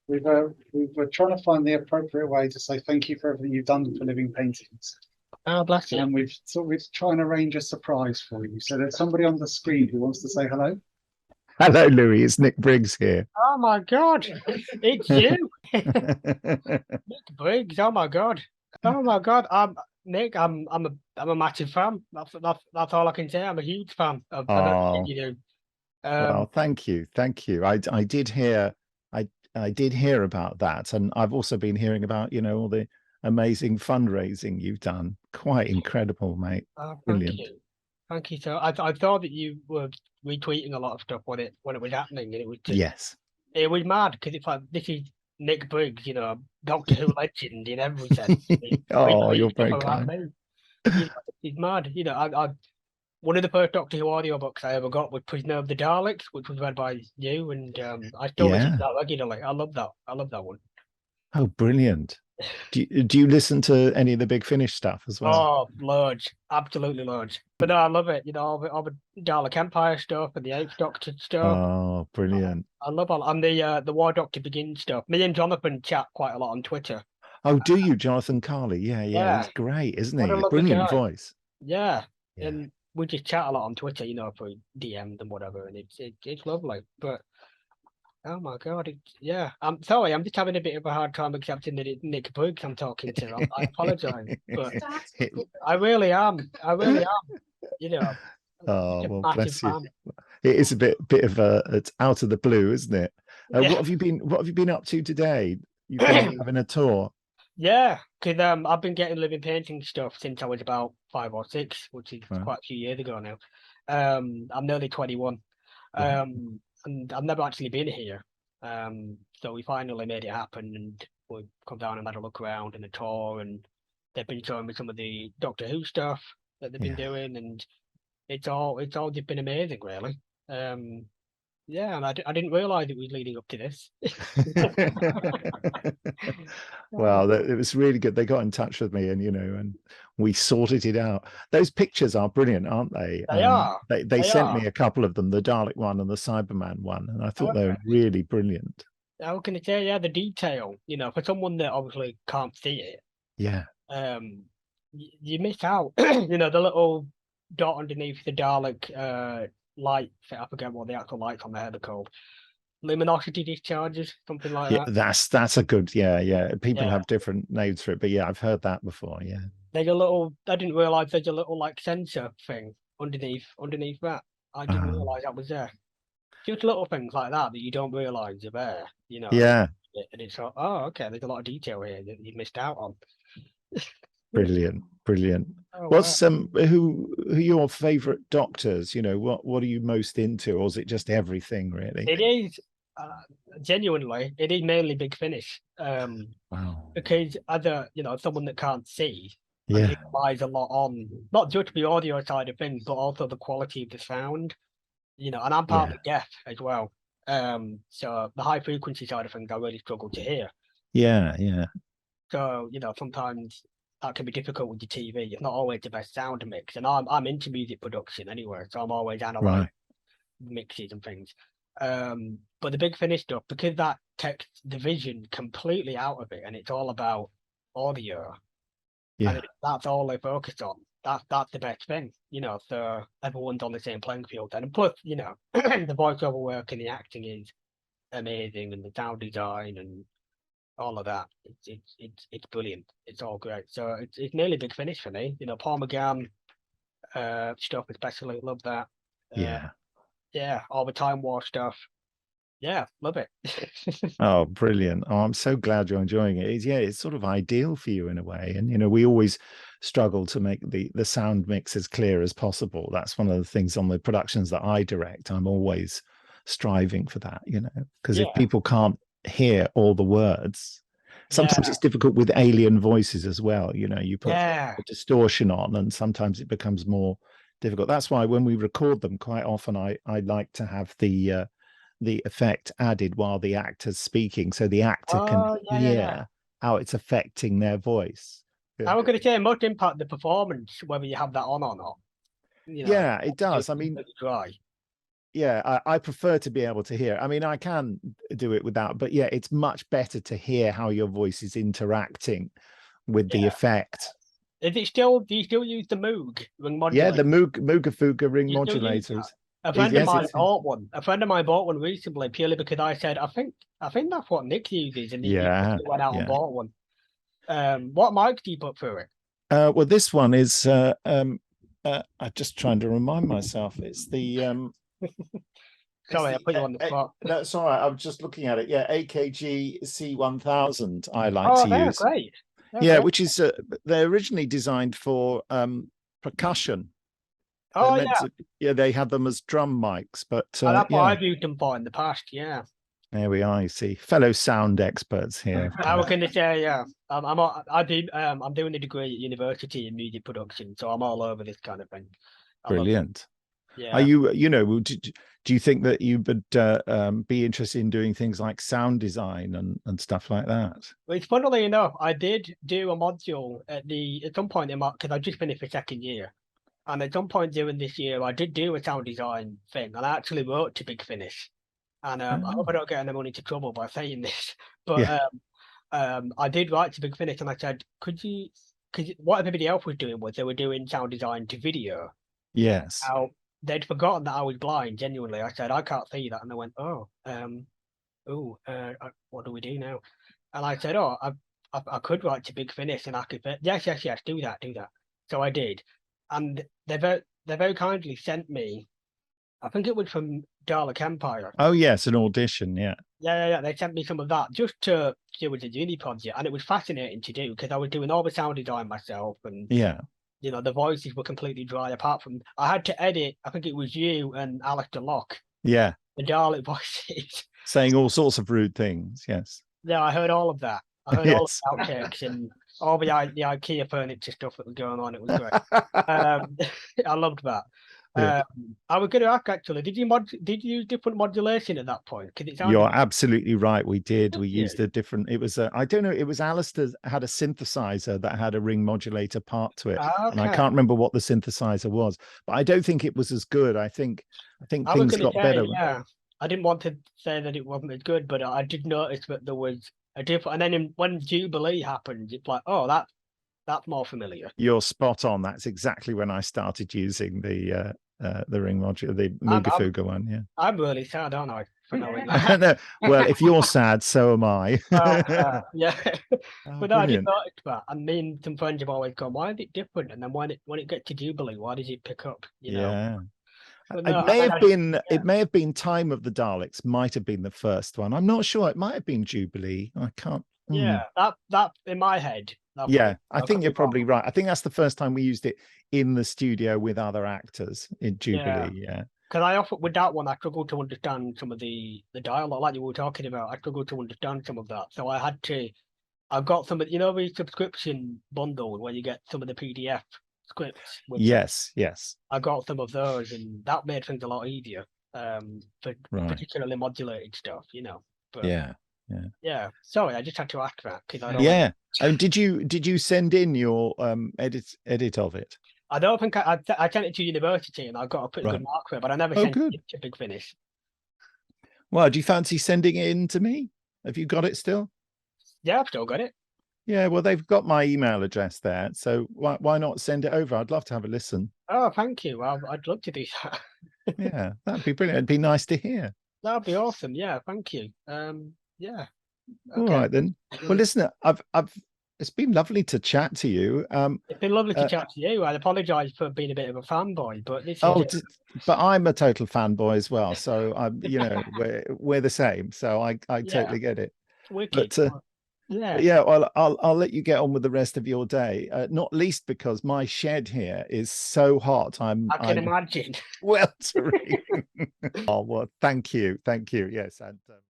we were trying to find the appropriate way to say thank you for everything you've done for Living Paintings, Oh, bless you. and we're trying to arrange a surprise for you. So there's somebody on the screen who wants to say hello. Hello, Louis. It's Nick Briggs here. Oh my God, it's you, Nick Briggs. Oh my God. Oh my God. Nick. I'm a massive fan. That's all I can say. I'm a huge fan of everything Oh, you do. well, thank you. Thank you. I did hear I did hear about that. And I've also been hearing about, all the amazing fundraising you've done. Quite incredible, mate. Thank Brilliant. you. Thank you. So I thought that you were retweeting a lot of stuff when it was happening, and Yes. it was mad because it's like this is Nick Briggs, Doctor Who legend in every sense. Oh, you're Retweeting stuff very about kind. me. It's mad. I one of the first Doctor Who audiobooks I ever got was Prisoner of the Daleks, which was read by you, and I still listen to Yeah. that regularly. I love that. I love that one. Oh, brilliant. Do you listen to any of the Big Finish stuff as well? Oh, loads, absolutely loads. But no, I love it. All the Dalek Empire stuff and the Eighth Doctor stuff. Oh, brilliant. I love all and the War Doctor Begins stuff. Me and Jonathan chat quite a lot on Twitter. Oh, do you, Jonathan Carley? Yeah, yeah. Yeah, He's great, isn't what a he? lovely Brilliant guy. voice. Yeah, Yeah. and we just chat a lot on Twitter, for DMs and whatever, and it's lovely. But oh my God, yeah. I'm sorry, I'm just having a bit of a hard time accepting that it's Nick Briggs I'm talking to. I apologize, but I really am. I really am. Oh, Just a well, massive bless you. fan. It is a bit of it's out of the blue, isn't it? Yeah, What have you been up to today? You've been having a tour. yeah. Because I've been getting living painting stuff since I was about 5 or 6, which is Wow. quite a few years ago now. I'm nearly 21. Wow. And I've never actually been here. So we finally made it happen, and we come down and had a look around and a tour, and they've been showing me some of the Doctor Who stuff that they've been Yeah. doing, and it's all just been amazing, really. Yeah, and I didn't realize it was leading up to this. Well, it was really good. They got in touch with me, and we sorted it out. Those pictures are brilliant, aren't they? They are. They They sent me are. a couple of them, the Dalek one and the Cyberman one, and I thought they were Okay. really brilliant. How can I say, yeah, the detail, for someone that obviously can't see it, Yeah. you miss out. The little dot underneath the Dalek light. I forget what the actual lights on there are called. Luminosity discharges, something like Yeah, that. that's a good, yeah. People Yeah. have different names for it, but yeah, I've heard that before. Yeah. There's a little I didn't realise there's a little like sensor thing underneath that. I didn't Um, realise that was there. Just little things like that that you don't realise are there, yeah, and it's like, oh, okay, there's a lot of detail here that you missed out on. brilliant. Oh wow. What's who are your favorite doctors? What are you most into, or is it just everything really? It is genuinely, it is mainly Big Finish. Wow. Because as someone that can't see, I Yeah, think relies a lot on not just the audio side of things, but also the quality of the sound. And I'm yeah, partly deaf as well. So the high frequency side of things I really struggle to hear. yeah. So, sometimes that can be difficult with your TV. It's not always the best sound mix. And I'm into music production anyway, so I'm always analyzing Right. mixes and things. But the Big Finish stuff, because that takes the vision completely out of it, and it's all about audio, Yeah. and that's all they focus on. That's the best thing, So everyone's on the same playing field, and plus, the voiceover work and the acting is amazing, and the sound design and all of that. It's brilliant. It's all great. So it's nearly Big Finish for me. Paul McGann stuff especially. Love that. Uh, Yeah. yeah, all the Time War stuff. Yeah, love it. Oh, brilliant. Oh, I'm so glad you're enjoying it. It's sort of ideal for you in a way. And, we always struggle to make the sound mix as clear as possible. That's one of the things on the productions that I direct. I'm always striving for that, because if Yeah, people can't hear all the words, sometimes yeah, it's difficult with alien voices as well. You put yeah. a distortion on and sometimes it becomes more difficult. That's why when we record them, quite often I like to have the effect added while the actor's speaking so the actor can Oh, yeah. hear how it's affecting their voice. Yeah, I was going to say it must impact the performance whether you have that on or not. yeah, it Just does. I mean, completely dry. yeah, I prefer to be able to hear. I mean, I can do it without, but yeah, it's much better to hear how your voice is interacting with the effect. Is it still? Do you still use the Moog ring Yeah, modulator? the Mooga Fooga ring You still use that? modulators. A friend of Yes, mine it's bought one. A friend of mine bought one recently purely because I said, I think that's what Nick uses, and he yeah, went out and yeah. bought one. What mic do you put through it? Well, this one is. I'm just trying to remind myself. It's the. Sorry, I put you on the spot. That's all right. I'm just looking at it. Yeah, AKG C1000. I like Oh, to they're use. great. They're Yeah, great. which is they're originally designed for percussion. Oh, They're meant yeah. to, yeah, they had them as drum mics, but And that's what yeah, I've used them for in the past. Yeah. there we are. You see, fellow sound experts here. I was going to say, yeah. I'm doing a degree at university in music production, so I'm all over this kind of thing. I love it. Brilliant. Yeah. Are you, you know, do you think that you would be interested in doing things like sound design and stuff like that? Which, funnily enough, I did do a module at some point in my, because I just finished the second year, and at some point during this year, I did do a sound design thing, and I actually wrote to Big Finish. And I hope I don't get anyone into trouble by saying this, but Yeah. I did write to Big Finish, and I said, because what everybody else was doing was they were doing sound design to video. Yes. Now, they'd forgotten that I was blind. Genuinely, I said I can't see that, and they went, what do we do now? And I said, I could write to Big Finish, and I could, yes, do that. So I did, and they very kindly sent me, I think it was from Dalek Empire. Oh yes, an audition. Yeah. Yeah. They sent me some of that just to do as a uni project, and it was fascinating to do because I was doing all the sound design myself, and Yeah. you know, the voices were completely dry apart from I had to edit, I think it was you and Alistair Locke. Yeah. The Dalek voices. Saying all sorts of rude things. Yes. Yeah, I heard all of that. I heard all of Yes. the outtakes and all the IKEA furniture stuff that was going on. It was great. I loved that. Yeah. I was going to ask actually, did you use different modulation at that point? Because it sounded You're absolutely right. We did. We Did you? used a different. It was I don't know. It was Alistair had a synthesizer that had a ring modulator part to it, and I Okay. can't remember what the synthesizer was. But I don't think it was as good. I think I was things gonna got say, better. yeah. I didn't want to say that it wasn't as good, but I did notice that there was a different. And then when Jubilee happened, it's like, oh, that's more familiar. You're spot on. That's exactly when I started using the ring modulator, the Mooga Fooga one. Yeah. I'm really sad, aren't I? For knowing I that. don't know. Well, if you're sad, so am I. Yeah. Oh, But no, I did brilliant. notice that. And me and some friends have always gone, why is it different? And then when it gets to Jubilee, why does it pick up? You know? Yeah. But It no, may have been. yeah. It may have been Time of the Daleks. Might have been the first one. I'm not sure. It might have been Jubilee. I can't. Yeah, that in my head. Yeah, I think could you're be probably wrong. right. I think that's the first time we used it in the studio with other actors in Jubilee. Yeah. Because I often with that one, I struggled to understand some of the dialogue, like you were talking about. I struggled to understand some of that, so I got some of the subscription bundle where you get some of the PDF scripts. Yes. Yes. I got some of those, and that made things a lot easier. For particularly modulated stuff, But yeah. yeah. Sorry, I just had to ask that because I don't. Yeah. Did you send in your edit of it? I don't think I sent it to university and I got a pretty good mark for it, but I never sent it to Big Finish. Well, do you fancy sending it in to me? Have you got it still? Yeah, I've still got it. Yeah, well, they've got my email address there, so why not send it over? I'd love to have a listen. Oh, thank you. I'd love to do that. Yeah, that'd be brilliant. It'd be nice to hear. That'd be awesome. Yeah, thank you. Yeah. Okay. All right then. Well, listen, it's been lovely to chat to you. It's been lovely to chat to you. I apologize for being a bit of a fanboy, but this is but I'm a total fanboy as well. So I'm, we're the same. So I totally get it. Wicked. But, yeah. Well, I'll let you get on with the rest of your day. Not least because my shed here is so hot. I can imagine. Weltering. Oh well, thank you. Yes, and.